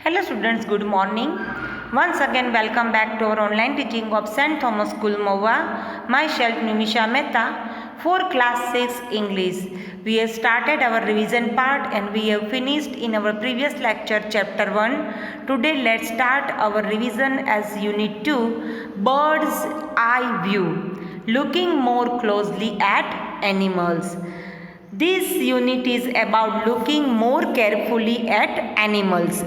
Hello students, good morning. Once again welcome back to our online teaching of St. Thomas School Moa. Myself Nimisha Mehta for class 6 English. We have started our revision part and we have finished in our previous lecture chapter 1. Today let's start our revision as unit 2, bird's eye view, looking more closely at animals. This unit is about looking more carefully at animals.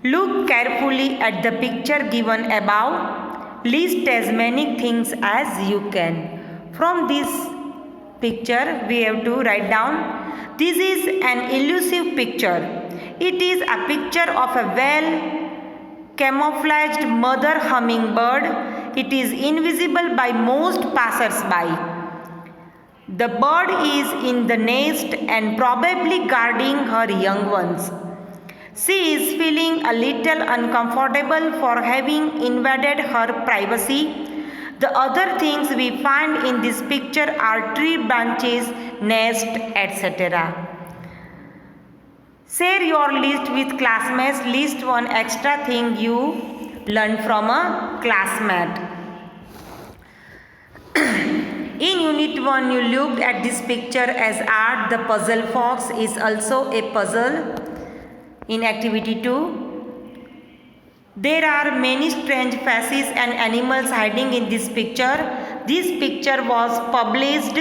Look carefully at the picture given above. List as many things as you can. From this picture, we have to write down. This is an elusive picture. It is a picture of a well camouflaged mother hummingbird. It is invisible by most passers-by. The bird is in the nest and probably guarding her young ones. She is feeling a little uncomfortable for having invaded her privacy. The other things we find in this picture are tree branches, nest, etc. Share your list with classmates. List one extra thing you learned from a classmate. In Unit 1, you looked at this picture as art. The puzzle fox is also a puzzle. In Activity 2, there are many strange faces and animals hiding in this picture. This picture was published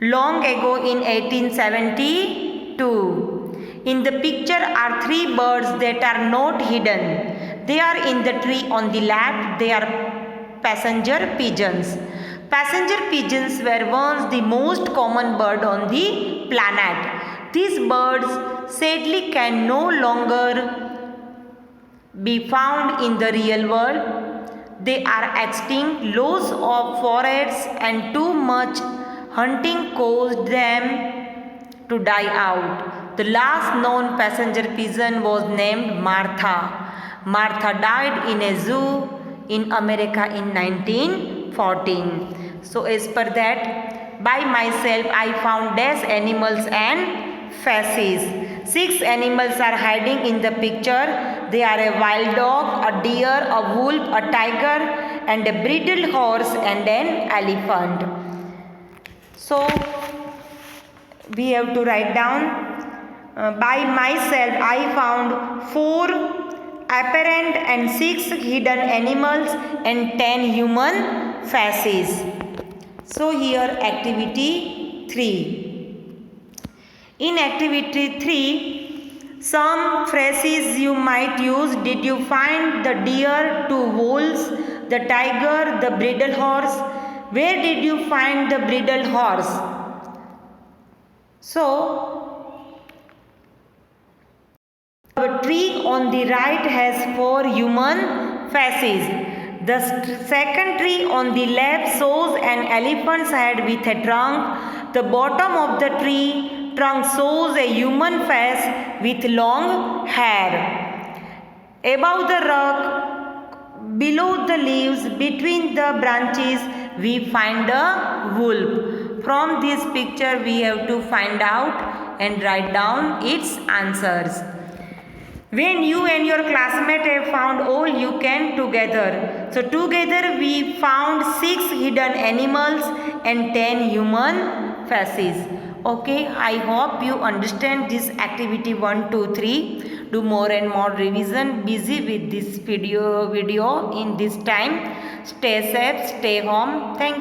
long ago in 1872. In the picture are three birds that are not hidden. They are in the tree on the left. They are passenger pigeons. Passenger pigeons were once the most common bird on the planet. These birds sadly can no longer be found in the real world. They are extinct. Loss of forests and too much hunting caused them to die out. The last known passenger pigeon was named Martha. Martha died in a zoo in America in 1914. So as per that, by myself I found dash animals and faces. 6 animals are hiding in the picture. They are a wild dog, a deer, a wolf, a tiger, and a bridled horse and an elephant. So we have to write down. By myself I found 4 apparent and 6 hidden animals and 10 human faces. So here activity 3. In activity 3, some phrases you might use. Did you find the deer, 2 wolves, the tiger, the bridle horse? Where did you find the bridle horse? So, the tree on the right has 4 human faces. The second tree on the left shows an elephant's head with a trunk. The bottom of the tree trunk shows a human face with long hair. Above the rock, below the leaves, between the branches, we find a wolf. From this picture, we have to find out and write down its answers. When you and your classmate have found all you can together. So together we found 6 hidden animals and 10 human faces. Okay, I hope you understand this activity 1, 2, 3. Do more and more revision. Busy with this video in this time. Stay safe, stay home. Thank you.